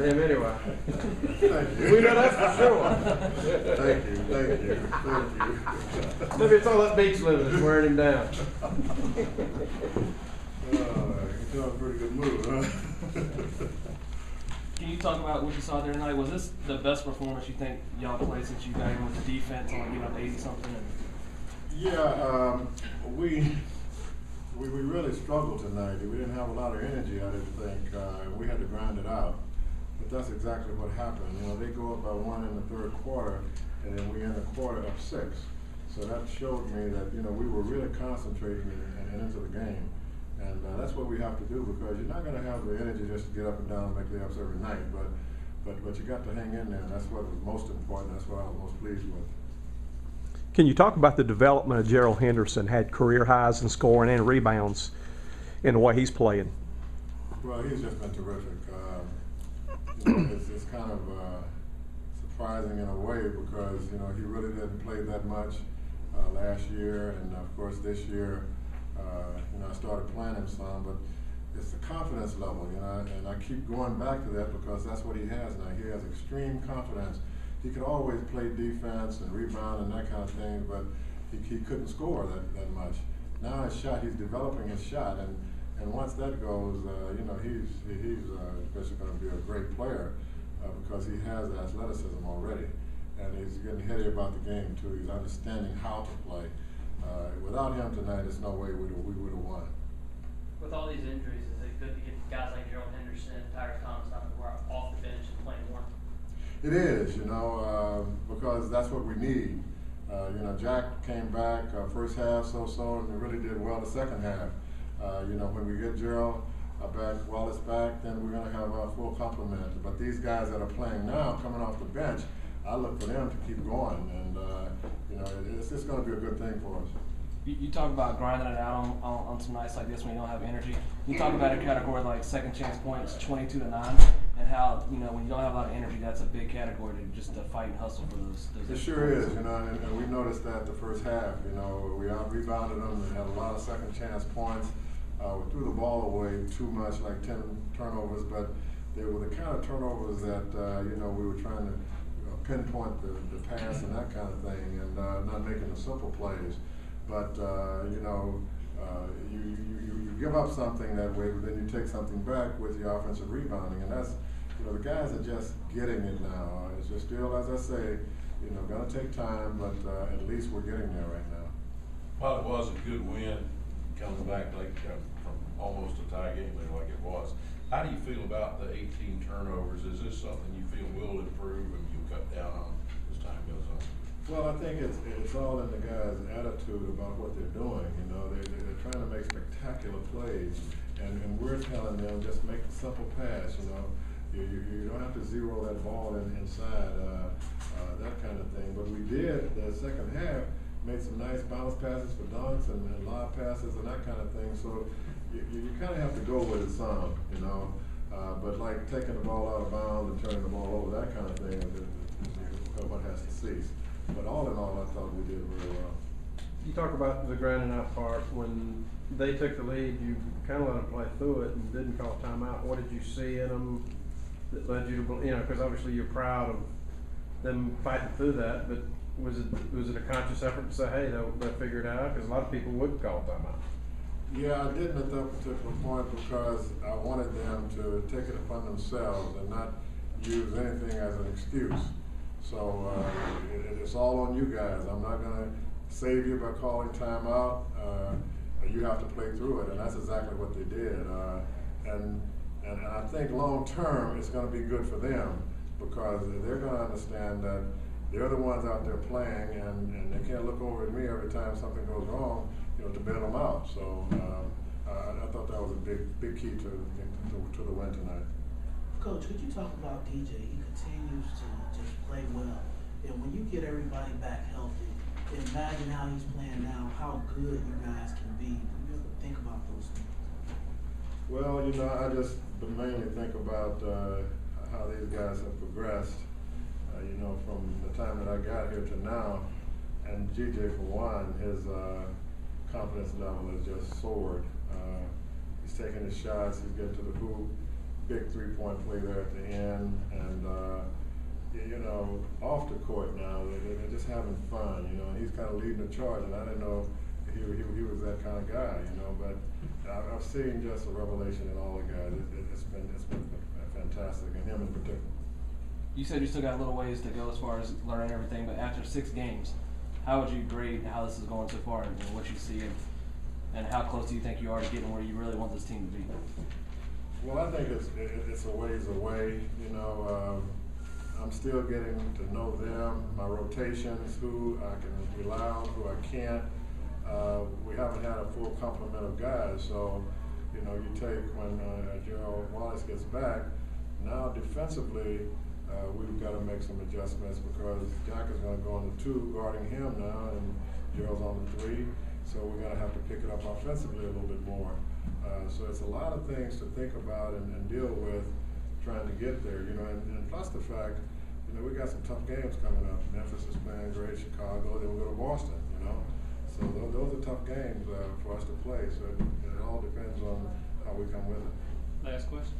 Him anyway. Thank you. We know that's for sure. Thank you. Maybe it's all that beach living that's wearing him down. He's doing a pretty good move, huh? Can you talk about what you saw there tonight? Was this the best performance you think y'all played since you got in with the defense on giving up 80-something? Yeah, we really struggled tonight. We didn't have a lot of energy, I didn't think. We had to grind it out. But that's exactly what happened. You know, they go up by 1 in the third quarter, and then we end the quarter up 6. So that showed me that, you know, we were really concentrating and into the game. And that's what we have to do, because you're not going to have the energy just to get up and down and make layups every night. But you got to hang in there, and that's what was most important. That's what I was most pleased with. Can you talk about the development of Gerald Henderson? Had career highs in scoring and rebounds in the way he's playing. Well, he's just been terrific. You know, it's kind of surprising in a way, because you know he really didn't play that much last year, and of course this year, you know, I started playing him some, but it's the confidence level, you know, and I keep going back to that because that's what he has now. He has extreme confidence. He could always play defense and rebound and that kind of thing, but he couldn't score that much. Now his shot, he's developing his shot, and once that goes, you know, he's especially going to be a great player because he has the athleticism already, and he's getting heady about the game too. He's understanding how to play. Without him tonight, there's no way we would have won. With all these injuries, is it good to get guys like Gerald Henderson, Tyrus Thomas who are off the bench and playing more? It is, you know, because that's what we need. You know, Jack came back first half so and really did well the second half. You know, when we get Gerald back, Wallace back, then we're going to have a full complement. But these guys that are playing now, coming off the bench, I look for them to keep going, and you know, it's going to be a good thing for us. You talk about grinding it out on some nights like this when you don't have energy. You talk about a category like second chance points, 22 to 9, and how, you know, when you don't have a lot of energy, that's a big category to fight and hustle for those. It sure is, you know, and we noticed that the first half. You know, we out rebounded them and had a lot of second chance points. We threw the ball away too much, like 10 turnovers, but they were the kind of turnovers that you know, we were trying to pinpoint the pass and that kind of thing, and not making the simple plays. But you know, you give up something that way, but then you take something back with your offensive rebounding, and that's, you know, the guys are just getting it now. It's just still, as I say, you know, going to take time, but at least we're getting there right now. Well, it was a good win, coming back like from almost a tie game like it was. How do you feel about the 18 turnovers? Is this something you feel will improve and you'll cut down on as time goes on? Well, I think it's all in the guys' attitude about what they're doing. You know, they're trying to make spectacular plays, and we're telling them just make a simple pass. You know, you don't have to zero that ball inside, that kind of thing. But we did the second half, made some nice bounce passes for dunks and lob passes and that kind of thing. So you kind of have to go with it some, you know. But like taking the ball out of bounds and turning the ball over, that kind of thing is what has to cease. But all in all, I thought we did very well. You talk about the grinding out part. When they took the lead, you kind of let them play through it and didn't call timeout. What did you see in them that led you to, you know, because obviously you're proud of them fighting through that, but was it a conscious effort to say, hey, they'll figure it out? Because a lot of people would call timeout. Yeah, I didn't at that particular point because I wanted them to take it upon themselves and not use anything as an excuse. So it's all on you guys. I'm not going to save you by calling timeout. You have to play through it, and that's exactly what they did. And I think long term it's going to be good for them because they're going to understand that they're the ones out there playing, and they can't look over at me every time something goes wrong, you know, to bail them out. So I thought that was a big key to the win tonight. Coach, could you talk about DJ? He continues to just play well, and when you get everybody back healthy, imagine how he's playing now, how good you guys can be. You ever think about those things? Well, you know, I just mainly think about how these guys have progressed. You know, from the time that I got here to now, and GJ for one, his confidence level has just soared. He's taking his shots, he's getting to the hoop. big three-point play there at the end, and you know, off the court now, they're just having fun, you know, and he's kind of leading the charge, and I didn't know he was that kind of guy, you know, but I've seen just a revelation in all the guys. It's been fantastic, and him in particular. You said you still got a little ways to go as far as learning everything, but after 6 games, how would you grade how this is going so far and what you see, and how close do you think you are to getting where you really want this team to be? Well, I think it's a ways away, you know. I'm still getting to know them, my rotations, who I can rely on, who I can't. We haven't had a full complement of guys, so, you know, you take when Gerald Wallace gets back, now defensively, we've got to make some adjustments because Jack is going to go on the 2 guarding him now, and Gerald's on the 3, so we're going to have to pick it up offensively a little bit more. So it's a lot of things to think about and deal with trying to get there, you know, and plus the fact, you know, we got some tough games coming up. Memphis is playing great, Chicago, then we go to Boston, you know. So those are tough games for us to play, so it all depends on how we come with it. Last question.